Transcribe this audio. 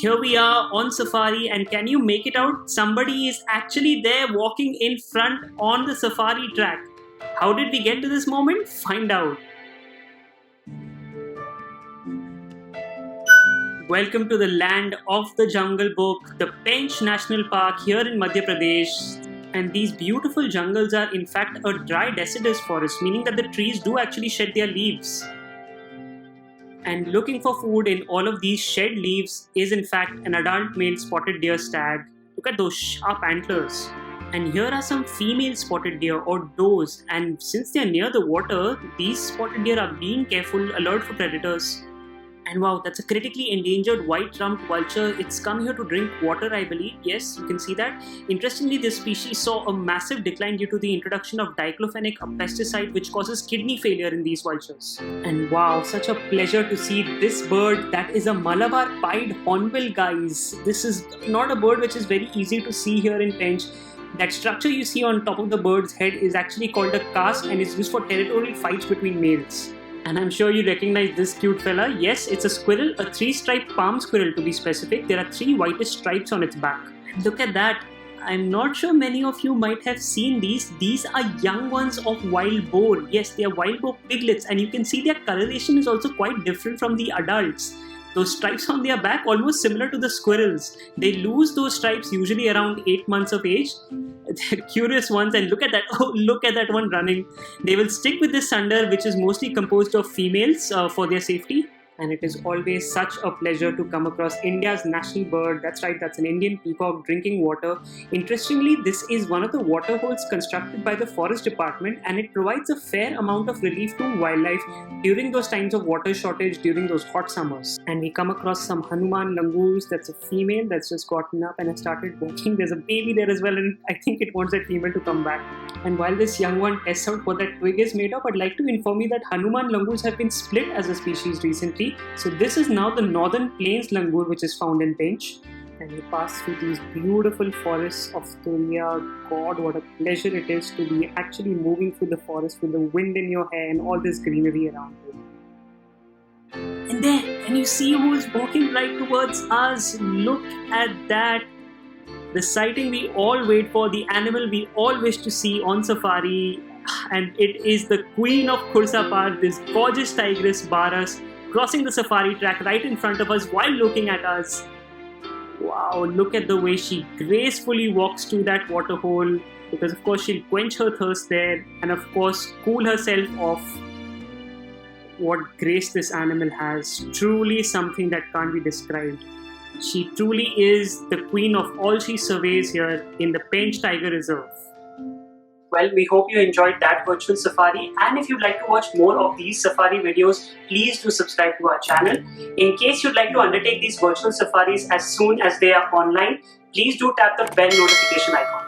Here we are on safari, and can you make it out? Somebody is actually there walking in front on the safari track. How did we get to this moment? Find out. Welcome to the land of the Jungle Book, the Pench National Park here in Madhya Pradesh. And these beautiful jungles are in fact a dry deciduous forest, meaning that the trees do actually shed their leaves. And looking for food in all of these shed leaves is in fact an adult male spotted deer stag. Look at those sharp antlers. And here are some female spotted deer or does, and since they are near the water, these spotted deer are being careful, alert for predators. And wow, that's a critically endangered white-rumped vulture. It's come here to drink water, I believe. Yes, you can see that. Interestingly, this species saw a massive decline due to the introduction of diclofenac, a pesticide which causes kidney failure in these vultures. And wow, such a pleasure to see this bird. That is a Malabar pied hornbill, guys. This is not a bird which is very easy to see here in Pench. That structure you see on top of the bird's head is actually called a casque and is used for territorial fights between males. And I'm sure you recognize this cute fella. Yes, it's a squirrel, a 3-striped palm squirrel to be specific. There are 3 whitish stripes on its back. Look at that. I'm not sure many of you might have seen these. These are young ones of wild boar. Yes, they are wild boar piglets, and you can see their coloration is also quite different from the adults. Those stripes on their back almost similar to the squirrels. They lose those stripes usually around 8 months of age. They're curious ones, and look at that. Oh, look at that one running. They will stick with this sunder, which is mostly composed of females for their safety. And it is always such a pleasure to come across India's national bird. That's right, that's an Indian peacock drinking water. Interestingly, this is one of the water holes constructed by the Forest Department, and it provides a fair amount of relief to wildlife during those times of water shortage, during those hot summers. And we come across some Hanuman langurs. That's a female that's just gotten up and has started walking. There's a baby there as well, and I think it wants that female to come back. And while this young one tests out what that twig is made of, I'd like to inform you that Hanuman langurs have been split as a species recently. So this is now the Northern Plains langur, which is found in Pench. And we pass through these beautiful forests of Turia. God, what a pleasure it is to be actually moving through the forest with the wind in your hair and all this greenery around you. And there, can you see who is walking right towards us? Look at that. The sighting we all wait for, the animal we all wish to see on safari. And it is the queen of Khursapar, this gorgeous tigress Baras, crossing the safari track right in front of us while looking at us. Wow, look at the way she gracefully walks to that water hole, because of course she'll quench her thirst there and of course cool herself off. What grace this animal has. Truly something that can't be described. She truly is the queen of all she surveys here in the Pench Tiger Reserve. Well, we hope you enjoyed that virtual safari, and if you'd like to watch more of these safari videos, please do subscribe to our channel. In case you'd like to undertake these virtual safaris as soon as they are online, please do tap the bell notification icon.